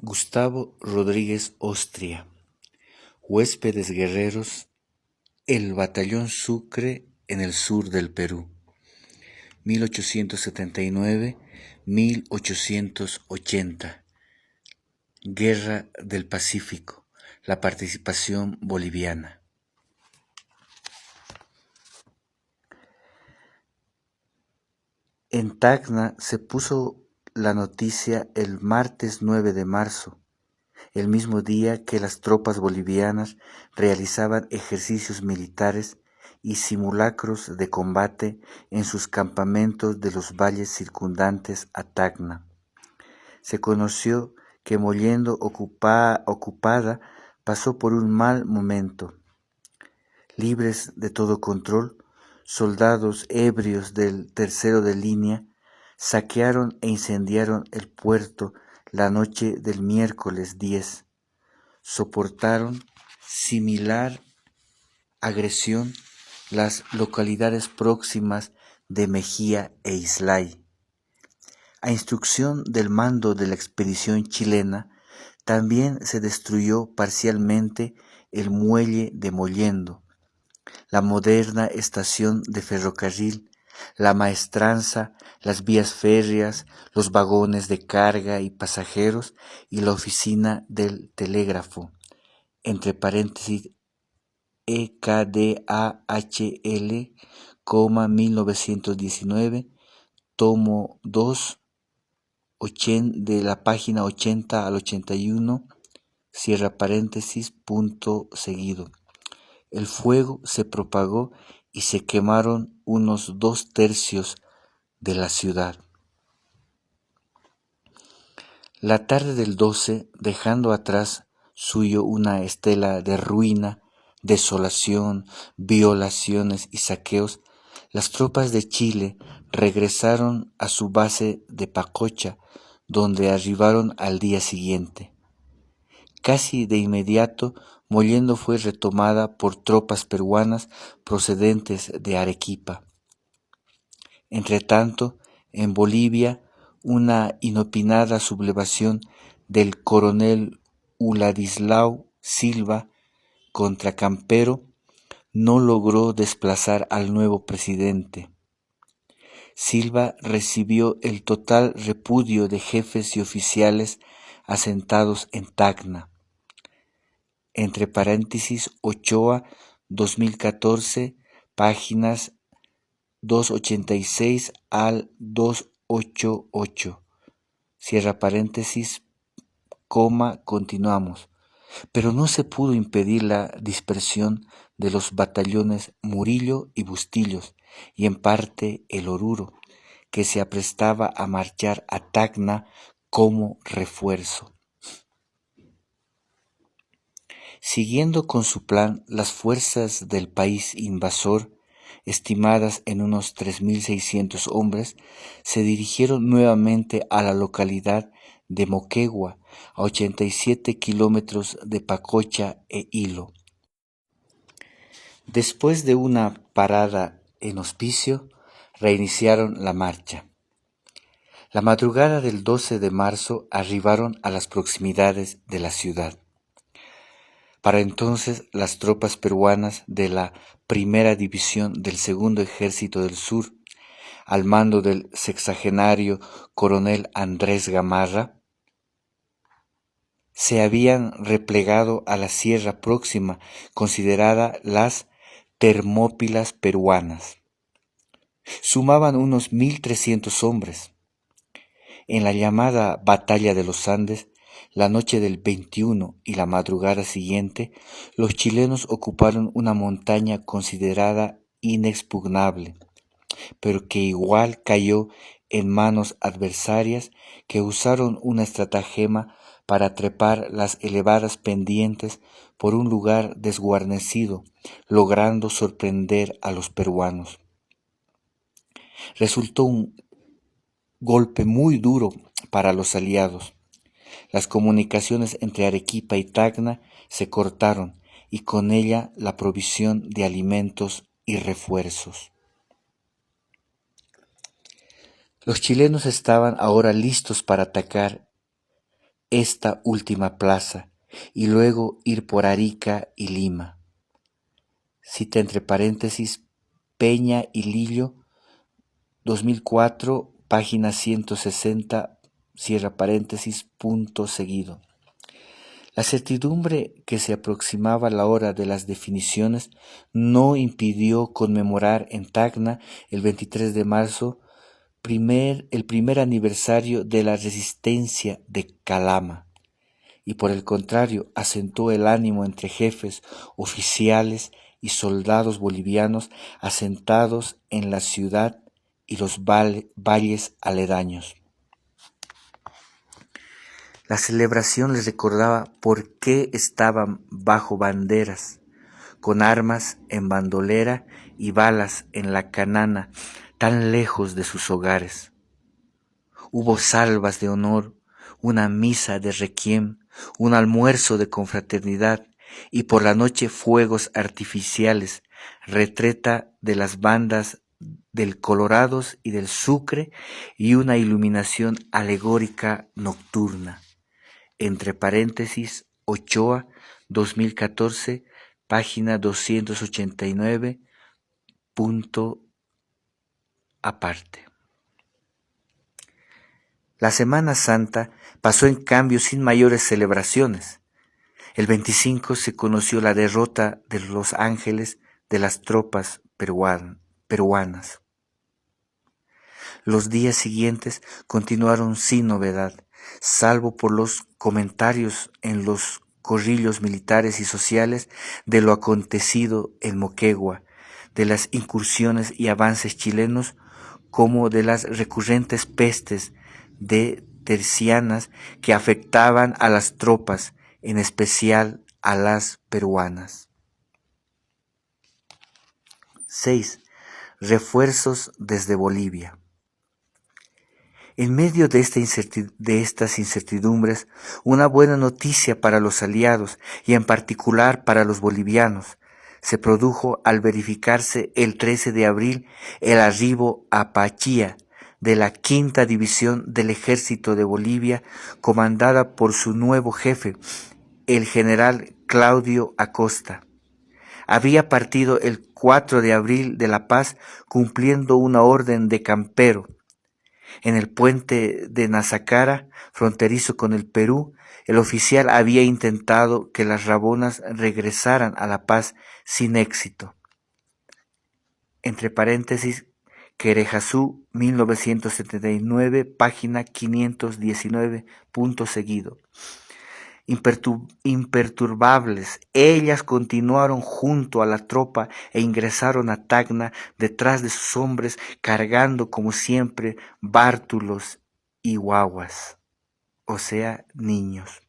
Gustavo Rodríguez Ostria, Huéspedes guerreros, el Batallón Sucre en el sur del Perú, 1879-1880, Guerra del Pacífico, la participación boliviana. En Tacna se puso la noticia el martes 9 de marzo, el mismo día que las tropas bolivianas realizaban ejercicios militares y simulacros de combate en sus campamentos de los valles circundantes a Tacna. Se conoció que Mollendo ocupada pasó por un mal momento. Libres de todo control, soldados ebrios del tercero de línea saquearon e incendiaron el puerto la noche del miércoles 10. Soportaron similar agresión las localidades próximas de Mejía e Islay. A instrucción del mando de la expedición chilena, también se destruyó parcialmente el muelle de Mollendo, la moderna estación de ferrocarril, la maestranza, las vías férreas, los vagones de carga y pasajeros y la oficina del telégrafo, entre paréntesis EKDAHL, 1919, tomo 2, de la página 80 al 81, cierra paréntesis, punto seguido. El fuego se propagó y se quemaron unos 2/3 de la ciudad. La tarde del 12, dejando atrás suyo una estela de ruina, desolación, violaciones y saqueos, las tropas de Chile regresaron a su base de Pacocha, donde arribaron al día siguiente. Casi de inmediato, Mollendo fue retomada por tropas peruanas procedentes de Arequipa. Entretanto, en Bolivia, una inopinada sublevación del coronel Uladislao Silva contra Campero no logró desplazar al nuevo presidente. Silva recibió el total repudio de jefes y oficiales asentados en Tacna. Entre paréntesis, Ochoa, 2014, páginas 286 al 288. Cierra paréntesis, continuamos. Pero no se pudo impedir la dispersión de los batallones Murillo y Bustillos, y en parte el Oruro, que se aprestaba a marchar a Tacna como refuerzo. Siguiendo con su plan, las fuerzas del país invasor, estimadas en unos 3.600 hombres, se dirigieron nuevamente a la localidad de Moquegua, a 87 kilómetros de Pacocha e Hilo. Después de una parada en Hospicio, reiniciaron la marcha. La madrugada del 12 de marzo arribaron a las proximidades de la ciudad. Para entonces, las tropas peruanas de la Primera División del Segundo Ejército del Sur, al mando del sexagenario coronel Andrés Gamarra, se habían replegado a la sierra próxima, considerada las Termópilas peruanas. Sumaban unos 1.300 hombres. En la llamada Batalla de los Andes, la noche del 21 y la madrugada siguiente, los chilenos ocuparon una montaña considerada inexpugnable, pero que igual cayó en manos adversarias que usaron una estratagema para trepar las elevadas pendientes por un lugar desguarnecido, logrando sorprender a los peruanos. Resultó un golpe muy duro para los aliados. Las comunicaciones entre Arequipa y Tacna se cortaron y con ella la provisión de alimentos y refuerzos. Los chilenos estaban ahora listos para atacar esta última plaza y luego ir por Arica y Lima. Cita entre paréntesis Peña y Lillo, 2004, página 160, cierra paréntesis, punto seguido. La certidumbre que se aproximaba la hora de las definiciones no impidió conmemorar en Tacna el 23 de marzo el primer aniversario de la resistencia de Calama, y por el contrario acentuó el ánimo entre jefes, oficiales y soldados bolivianos asentados en la ciudad y los valles aledaños. La celebración les recordaba por qué estaban bajo banderas, con armas en bandolera y balas en la canana, tan lejos de sus hogares. Hubo salvas de honor, una misa de requiem, un almuerzo de confraternidad y por la noche fuegos artificiales, retreta de las bandas del Colorados y del Sucre y una iluminación alegórica nocturna. Entre paréntesis, Ochoa, 2014, página 289, punto aparte. La Semana Santa pasó en cambio sin mayores celebraciones. El 25 se conoció la derrota de Los Ángeles de las tropas peruanas. Los días siguientes continuaron sin novedad, salvo por los comentarios en los corrillos militares y sociales de lo acontecido en Moquegua, de las incursiones y avances chilenos, como de las recurrentes pestes de tercianas que afectaban a las tropas, en especial a las peruanas. 6. Refuerzos desde Bolivia. En medio de estas incertidumbres, una buena noticia para los aliados y en particular para los bolivianos se produjo al verificarse el 13 de abril el arribo a Pachía de la Quinta División del Ejército de Bolivia, comandada por su nuevo jefe, el general Claudio Acosta. Había partido el 4 de abril de La Paz cumpliendo una orden de Campero. En el puente de Nazacara, fronterizo con el Perú, el oficial había intentado que las rabonas regresaran a La Paz sin éxito. Entre paréntesis, Querejazú, 1979, página 519, punto seguido. Imperturbables, ellas continuaron junto a la tropa e ingresaron a Tacna detrás de sus hombres, cargando como siempre bártulos y guaguas, o sea, niños.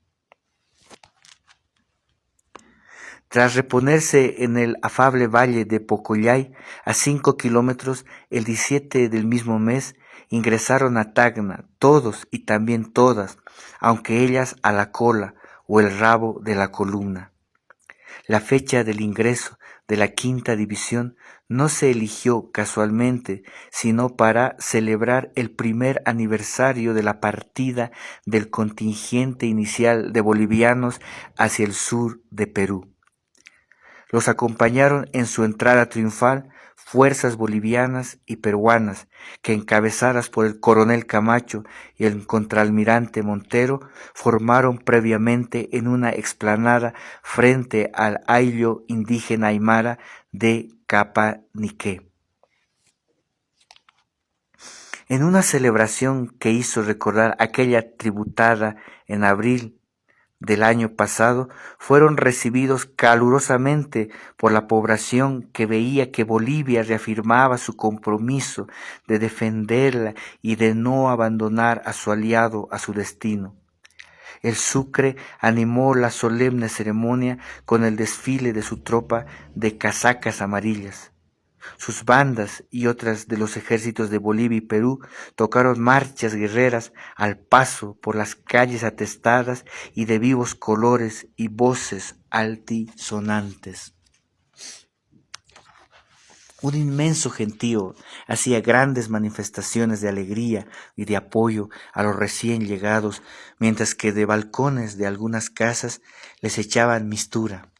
Tras reponerse en el afable valle de Pocollay, a 5 kilómetros, el 17 del mismo mes, ingresaron a Tacna, todos y también todas, aunque ellas a la cola o el rabo de la columna. La fecha del ingreso de la Quinta División no se eligió casualmente, sino para celebrar el primer aniversario de la partida del contingente inicial de bolivianos hacia el sur de Perú. Los acompañaron en su entrada triunfal fuerzas bolivianas y peruanas que, encabezadas por el coronel Camacho y el contraalmirante Montero, formaron previamente en una explanada frente al ayllo indígena aymara de Capaniqué. En una celebración que hizo recordar aquella tributada en abril del año pasado, fueron recibidos calurosamente por la población que veía que Bolivia reafirmaba su compromiso de defenderla y de no abandonar a su aliado a su destino. El Sucre animó la solemne ceremonia con el desfile de su tropa de casacas amarillas. Sus bandas y otras de los ejércitos de Bolivia y Perú tocaron marchas guerreras al paso por las calles atestadas y de vivos colores y voces altisonantes. Un inmenso gentío hacía grandes manifestaciones de alegría y de apoyo a los recién llegados, mientras que de balcones de algunas casas les echaban mistura.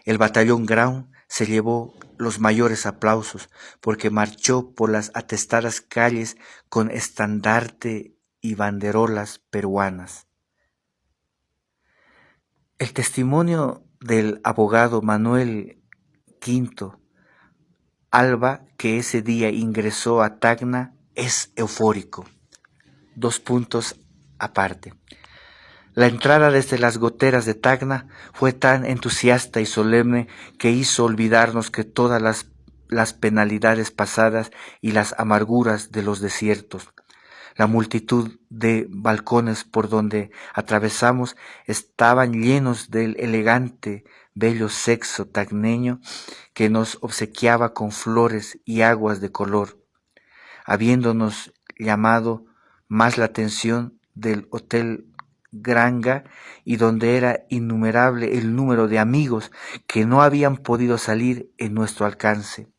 El batallón Graun se llevó los mayores aplausos porque marchó por las atestadas calles con estandarte y banderolas peruanas. El testimonio del abogado Manuel Quinto Alba, que ese día ingresó a Tacna, es eufórico. 2 puntos aparte. La entrada desde las goteras de Tacna fue tan entusiasta y solemne que hizo olvidarnos que todas las penalidades pasadas y las amarguras de los desiertos. La multitud de balcones por donde atravesamos estaban llenos del elegante, bello sexo tacneño que nos obsequiaba con flores y aguas de color, habiéndonos llamado más la atención del Hotel Granga y donde era innumerable el número de amigos que no habían podido salir en nuestro alcance.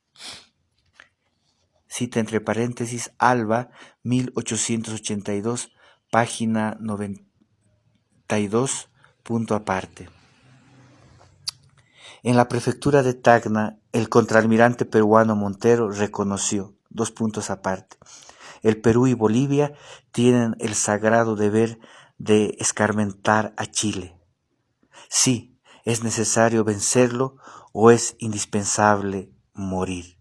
Cita entre paréntesis Alba, 1882, página 92, punto aparte. En la prefectura de Tacna, el contraalmirante peruano Montero reconoció, 2 puntos aparte, el Perú y Bolivia tienen el sagrado deber de escarmentar a Chile. Sí, es necesario vencerlo o es indispensable morir.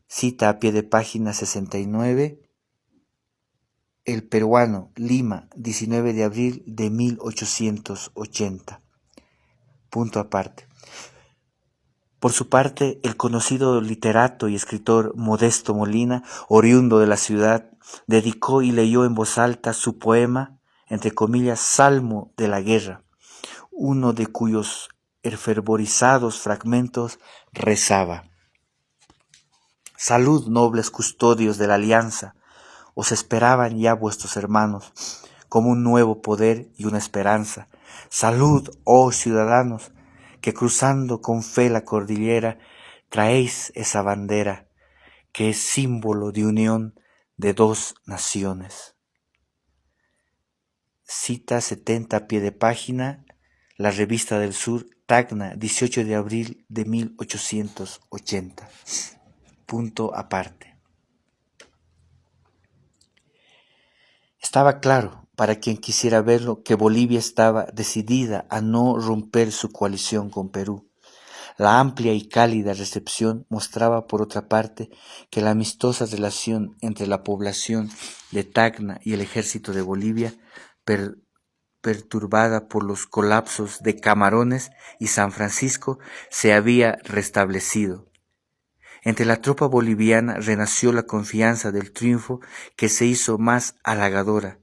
Cita a pie de página 69, El Peruano, Lima, 19 de abril de 1880. Punto aparte. Por su parte, el conocido literato y escritor Modesto Molina, oriundo de la ciudad, dedicó y leyó en voz alta su poema, entre comillas, Salmo de la Guerra, uno de cuyos fervorizados fragmentos rezaba: Salud, nobles custodios de la alianza, os esperaban ya vuestros hermanos, como un nuevo poder y una esperanza. Salud, oh ciudadanos, que cruzando con fe la cordillera, traéis esa bandera, que es símbolo de unión de dos naciones. Cita 70 a pie de página, La Revista del Sur, Tacna, 18 de abril de 1880. Punto aparte. Estaba claro, para quien quisiera verlo, que Bolivia estaba decidida a no romper su coalición con Perú. La amplia y cálida recepción mostraba, por otra parte, que la amistosa relación entre la población de Tacna y el ejército de Bolivia, perturbada por los colapsos de Camarones y San Francisco, se había restablecido. Entre la tropa boliviana renació la confianza del triunfo, que se hizo más halagadora,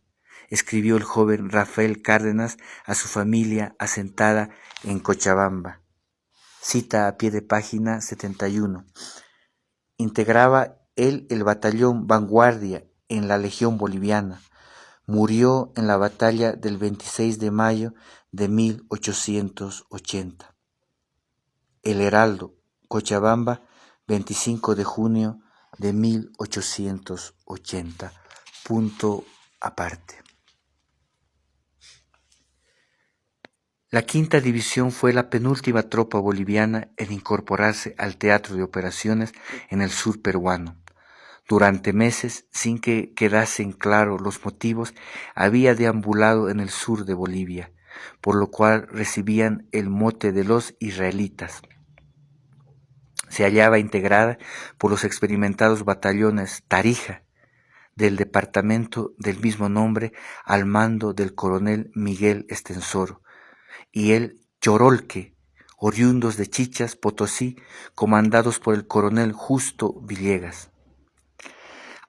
escribió el joven Rafael Cárdenas a su familia asentada en Cochabamba. Cita a pie de página 71. Integraba él el batallón Vanguardia en la Legión Boliviana. Murió en la batalla del 26 de mayo de 1880. El Heraldo, Cochabamba, 25 de junio de 1880. Punto aparte. La quinta división fue la penúltima tropa boliviana en incorporarse al teatro de operaciones en el sur peruano. Durante meses, sin que quedasen claros los motivos, había deambulado en el sur de Bolivia, por lo cual recibían el mote de los israelitas. Se hallaba integrada por los experimentados batallones Tarija, del departamento del mismo nombre, al mando del coronel Miguel Estensoro, y el Chorolque, oriundos de Chichas, Potosí, comandados por el coronel Justo Villegas.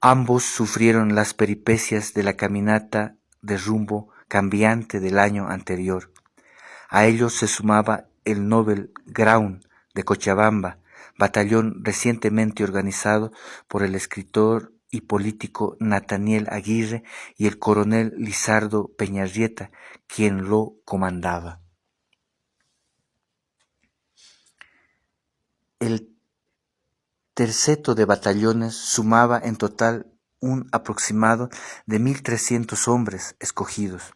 Ambos sufrieron las peripecias de la caminata de rumbo cambiante del año anterior. A ellos se sumaba el Nobel Graun de Cochabamba, batallón recientemente organizado por el escritor y político Nathaniel Aguirre y el coronel Lizardo Peñarrieta, quien lo comandaba. terceto de batallones sumaba en total un aproximado de 1.300 hombres escogidos.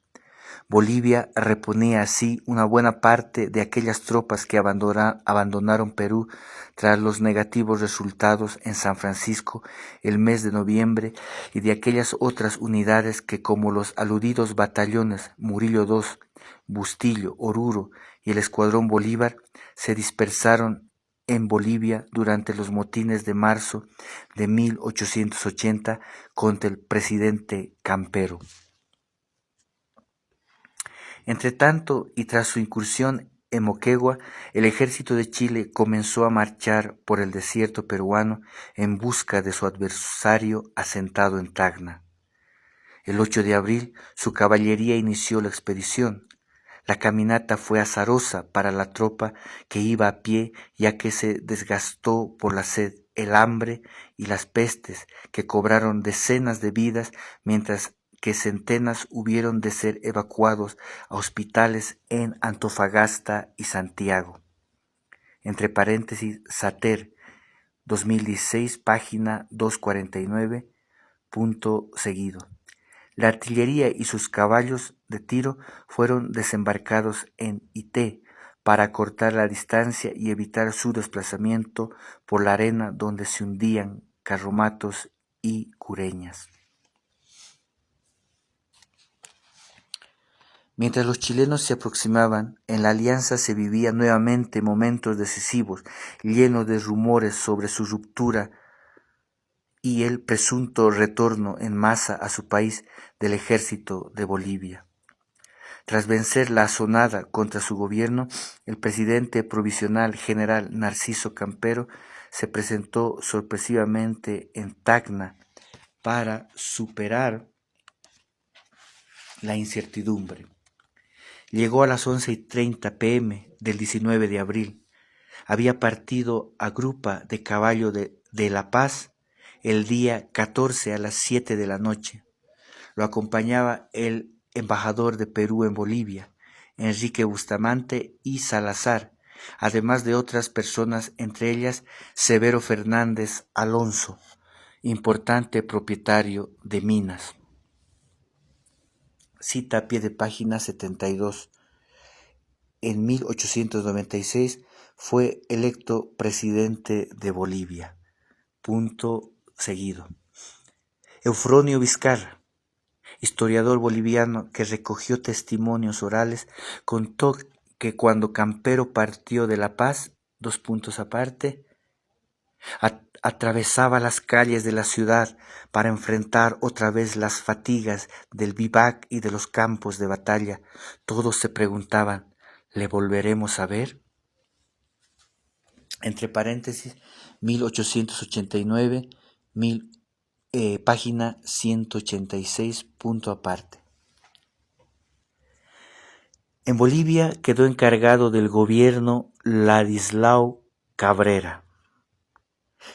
Bolivia reponía así una buena parte de aquellas tropas que abandonaron Perú tras los negativos resultados en San Francisco el mes de noviembre y de aquellas otras unidades que, como los aludidos batallones Murillo II, Bustillo, Oruro y el Escuadrón Bolívar, se dispersaron en Bolivia durante los motines de marzo de 1880 contra el presidente Campero. Entretanto, y tras su incursión en Moquegua, el ejército de Chile comenzó a marchar por el desierto peruano en busca de su adversario asentado en Tacna. El 8 de abril, su caballería inició la expedición. La caminata fue azarosa para la tropa que iba a pie, ya que se desgastó por la sed, el hambre y las pestes que cobraron decenas de vidas, mientras que centenas hubieron de ser evacuados a hospitales en Antofagasta y Santiago. Entre paréntesis, Sater, 2016, página 249, punto seguido. La artillería y sus caballos de tiro fueron desembarcados en Ité para cortar la distancia y evitar su desplazamiento por la arena donde se hundían carromatos y cureñas. Mientras los chilenos se aproximaban, en la alianza se vivían nuevamente momentos decisivos, llenos de rumores sobre su ruptura y el presunto retorno en masa a su país del ejército de Bolivia. Tras vencer la asonada contra su gobierno, el presidente provisional general Narciso Campero se presentó sorpresivamente en Tacna para superar la incertidumbre. Llegó a las 11:30 p.m. del 19 de abril. Había partido a Grupa de Caballo de La Paz el día 14 a las 7 de la noche. Lo acompañaba el embajador de Perú en Bolivia, Enrique Bustamante y Salazar, además de otras personas, entre ellas Severo Fernández Alonso, importante propietario de minas. Cita a pie de página 72. En 1896 fue electo presidente de Bolivia. Punto seguido. Eufronio Vizcarra, historiador boliviano que recogió testimonios orales, contó que cuando Campero partió de La Paz, atravesaba las calles de la ciudad para enfrentar otra vez las fatigas del vivac y de los campos de batalla. Todos se preguntaban, ¿le volveremos a ver? Entre paréntesis, 1889, página 186, punto aparte. En Bolivia quedó encargado del gobierno Ladislao Cabrera,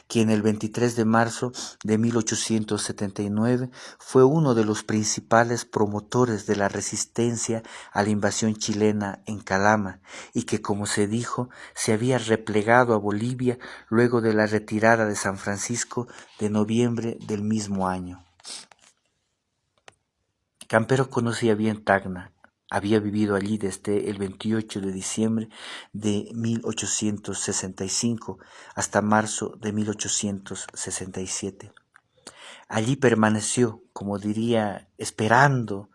quien el 23 de marzo de 1879 fue uno de los principales promotores de la resistencia a la invasión chilena en Calama y que, como se dijo, se había replegado a Bolivia luego de la retirada de San Francisco de noviembre del mismo año. Campero conocía bien Tacna. Había vivido allí desde el 28 de diciembre de 1865 hasta marzo de 1867. Allí permaneció, como diría, esperando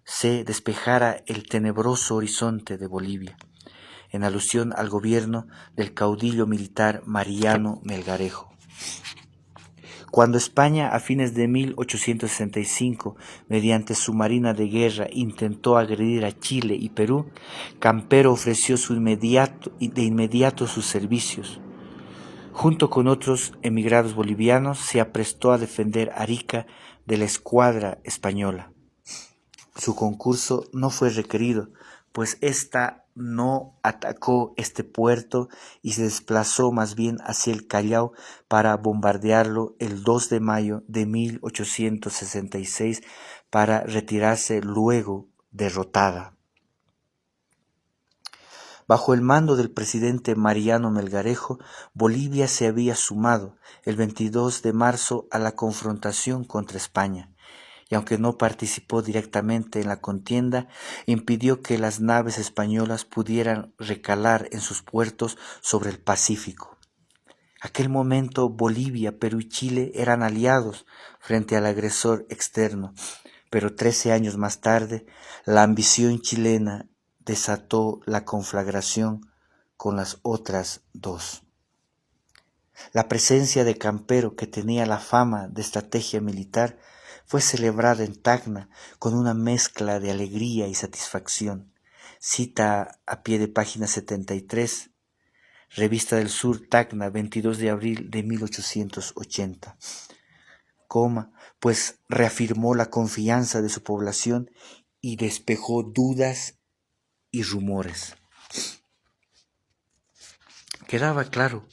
se despejara el tenebroso horizonte de Bolivia, en alusión al gobierno del caudillo militar Mariano Melgarejo. Cuando España, a fines de 1865, mediante su marina de guerra, intentó agredir a Chile y Perú, Campero ofreció de inmediato sus servicios. Junto con otros emigrados bolivianos, se aprestó a defender Arica de la escuadra española. Su concurso no fue requerido, pues ésta no atacó este puerto y se desplazó más bien hacia el Callao para bombardearlo el 2 de mayo de 1866 para retirarse luego derrotada. Bajo el mando del presidente Mariano Melgarejo, Bolivia se había sumado el 22 de marzo a la confrontación contra España, y aunque no participó directamente en la contienda, impidió que las naves españolas pudieran recalar en sus puertos sobre el Pacífico. Aquel momento Bolivia, Perú y Chile eran aliados frente al agresor externo, pero 13 años más tarde, la ambición chilena desató la conflagración con las otras dos. La presencia de Campero, que tenía la fama de estrategia militar, fue celebrada en Tacna con una mezcla de alegría y satisfacción. Cita a pie de página 73, Revista del Sur, Tacna, 22 de abril de 1880. Pues reafirmó la confianza de su población y despejó dudas y rumores. Quedaba claro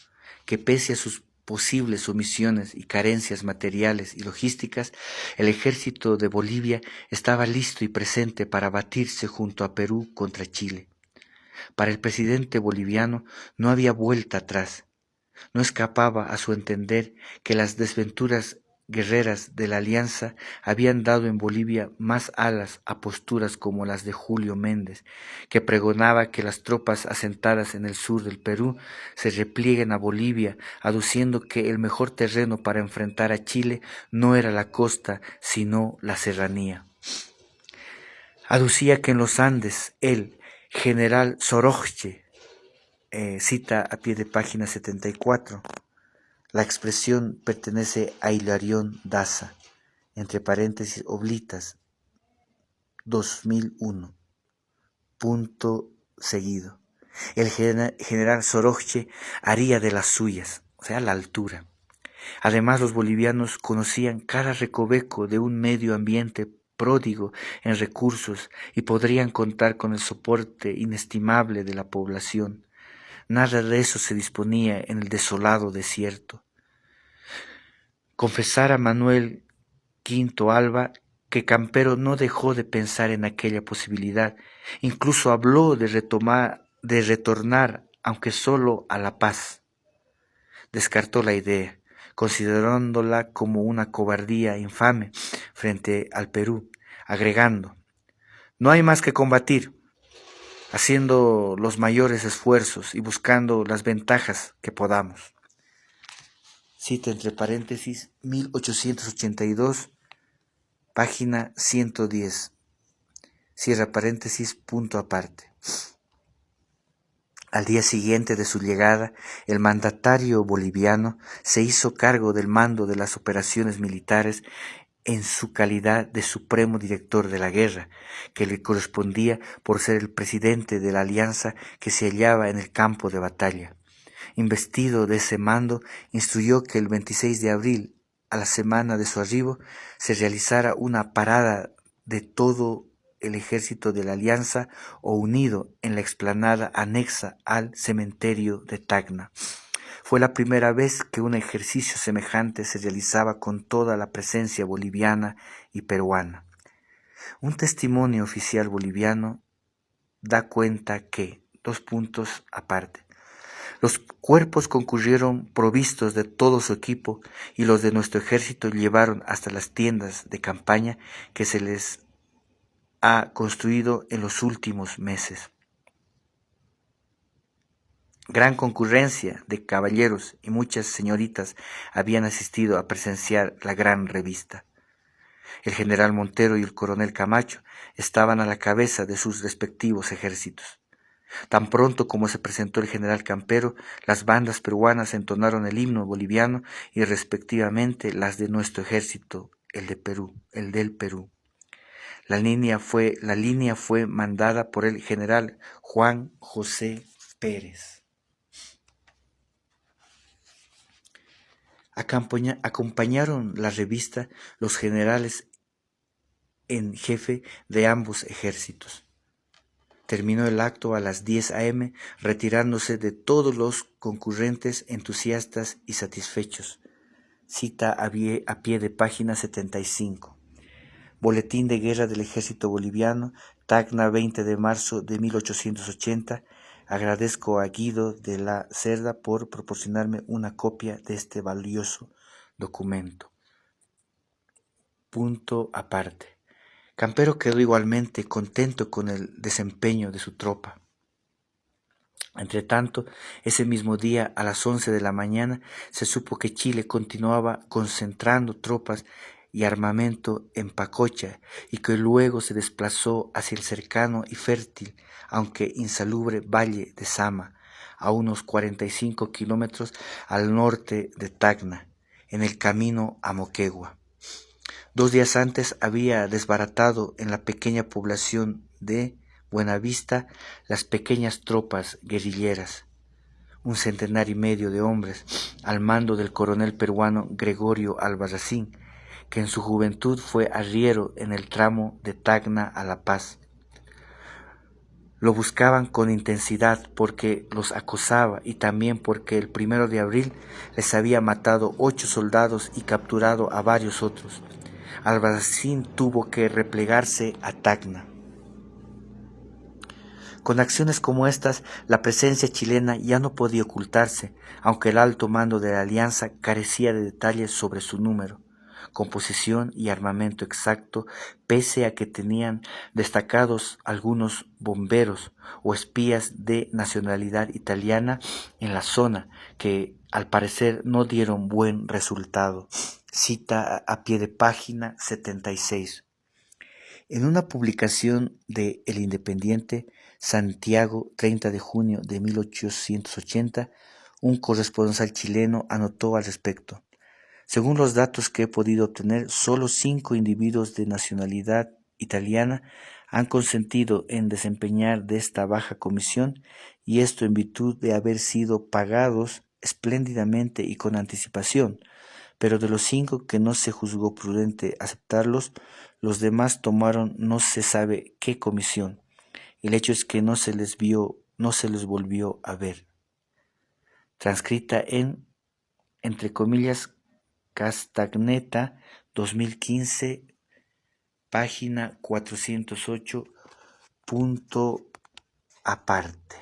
que pese a sus posibles omisiones y carencias materiales y logísticas, el ejército de Bolivia estaba listo y presente para batirse junto a Perú contra Chile. Para el presidente boliviano no había vuelta atrás. No escapaba a su entender que las desventuras guerreras de la Alianza habían dado en Bolivia más alas a posturas como las de Julio Méndez, que pregonaba que las tropas asentadas en el sur del Perú se replieguen a Bolivia, aduciendo que el mejor terreno para enfrentar a Chile no era la costa, sino la serranía. Aducía que en los Andes el general Sorojche, cita a pie de página 74, la expresión pertenece a Hilarión Daza, entre paréntesis oblitas, 2001, punto seguido. El general Sorojche haría de las suyas, o sea, la altura. Además, los bolivianos conocían cada recoveco de un medio ambiente pródigo en recursos y podrían contar con el soporte inestimable de la población. Nada de eso se disponía en el desolado desierto. Confesara Manuel Quinto Alba que Campero no dejó de pensar en aquella posibilidad, incluso habló de retornar, aunque solo a La Paz. Descartó la idea, considerándola como una cobardía infame frente al Perú, agregando: no hay más que combatir, haciendo los mayores esfuerzos y buscando las ventajas que podamos. Cita entre paréntesis 1882, página 110. Cierra paréntesis, punto aparte. Al día siguiente de su llegada, el mandatario boliviano se hizo cargo del mando de las operaciones militares en su calidad de supremo director de la guerra, que le correspondía por ser el presidente de la alianza que se hallaba en el campo de batalla. Investido de ese mando, instruyó que el 26 de abril, a la semana de su arribo, se realizara una parada de todo el ejército de la Alianza o unido en la explanada anexa al cementerio de Tacna. Fue la primera vez que un ejercicio semejante se realizaba con toda la presencia boliviana y peruana. Un testimonio oficial boliviano da cuenta que, los cuerpos concurrieron provistos de todo su equipo y los de nuestro ejército llevaron hasta las tiendas de campaña que se les ha construido en los últimos meses. Gran concurrencia de caballeros y muchas señoritas habían asistido a presenciar la gran revista. El general Montero y el coronel Camacho estaban a la cabeza de sus respectivos ejércitos. Tan pronto como se presentó el general Campero, las bandas peruanas entonaron el himno boliviano y respectivamente las de nuestro ejército, el del Perú. La línea fue mandada por el general Juan José Pérez. Acompañaron la revista los generales en jefe de ambos ejércitos. Terminó el acto a las 10 a.m., retirándose de todos los concurrentes entusiastas y satisfechos. Cita a pie de página 75. Boletín de guerra del ejército boliviano, Tacna, 20 de marzo de 1880, Agradezco a Guido de la Cerda por proporcionarme una copia de este valioso documento. Punto aparte. Campero quedó igualmente contento con el desempeño de su tropa. Entretanto, ese mismo día, a las 11 de la mañana, se supo que Chile continuaba concentrando tropas y armamento en Pacocha y que luego se desplazó hacia el cercano y fértil, aunque insalubre valle de Sama, a unos 45 kilómetros al norte de Tacna, en el camino a Moquegua. 2 días antes había desbaratado en la pequeña población de Buenavista las pequeñas tropas guerrilleras, 1,5 de hombres, al mando del coronel peruano Gregorio Albarracín, que en su juventud fue arriero en el tramo de Tacna a La Paz. Lo buscaban con intensidad porque los acosaba y también porque el 1 de abril les había matado 8 soldados y capturado a varios otros. Albarracín tuvo que replegarse a Tacna. Con acciones como estas, la presencia chilena ya no podía ocultarse, aunque el alto mando de la Alianza carecía de detalles sobre su número, composición y armamento exacto, pese a que tenían destacados algunos bomberos o espías de nacionalidad italiana en la zona, que al parecer no dieron buen resultado. Cita a pie de página 76. En una publicación de El Independiente, Santiago, 30 de junio de 1880, un corresponsal chileno anotó al respecto: según los datos que he podido obtener, solo 5 individuos de nacionalidad italiana han consentido en desempeñar de esta baja comisión, y esto en virtud de haber sido pagados espléndidamente y con anticipación. Pero de los 5 que no se juzgó prudente aceptarlos, los demás tomaron no se sabe qué comisión. El hecho es que no se les volvió a ver. Transcrita en, entre comillas, Castagneta, 2015, página 408, punto aparte.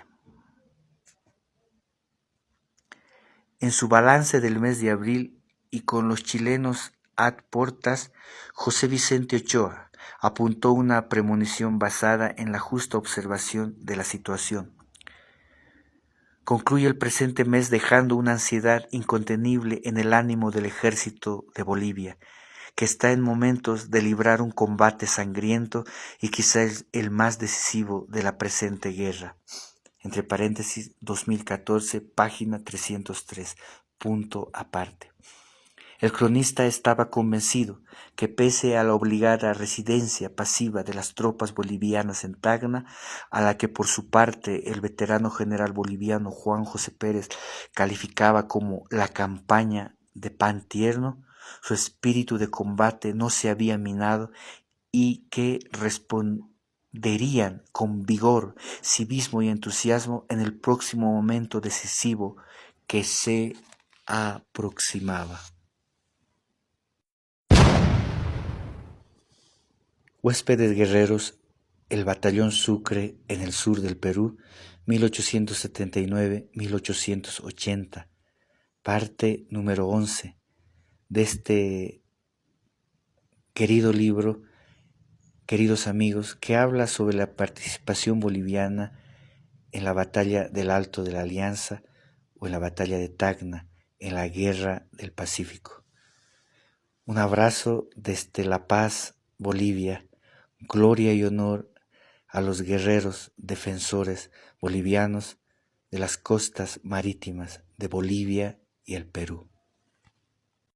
En su balance del mes de abril y con los chilenos ad portas, José Vicente Ochoa apuntó una premonición basada en la justa observación de la situación. Concluye el presente mes dejando una ansiedad incontenible en el ánimo del ejército de Bolivia, que está en momentos de librar un combate sangriento y quizás el más decisivo de la presente guerra. Entre paréntesis, 2014, página 303, punto aparte. El cronista estaba convencido que pese a la obligada residencia pasiva de las tropas bolivianas en Tacna, a la que por su parte el veterano general boliviano Juan José Pérez calificaba como la campaña de pan tierno, su espíritu de combate no se había minado y que responderían con vigor, civismo y entusiasmo en el próximo momento decisivo que se aproximaba. Huéspedes guerreros, el Batallón Sucre en el sur del Perú, 1879-1880, parte número 11 de este querido libro, queridos amigos, que habla sobre la participación boliviana en la batalla del Alto de la Alianza o en la batalla de Tacna, en la Guerra del Pacífico. Un abrazo desde La Paz, Bolivia. Gloria y honor a los guerreros defensores bolivianos de las costas marítimas de Bolivia y el Perú.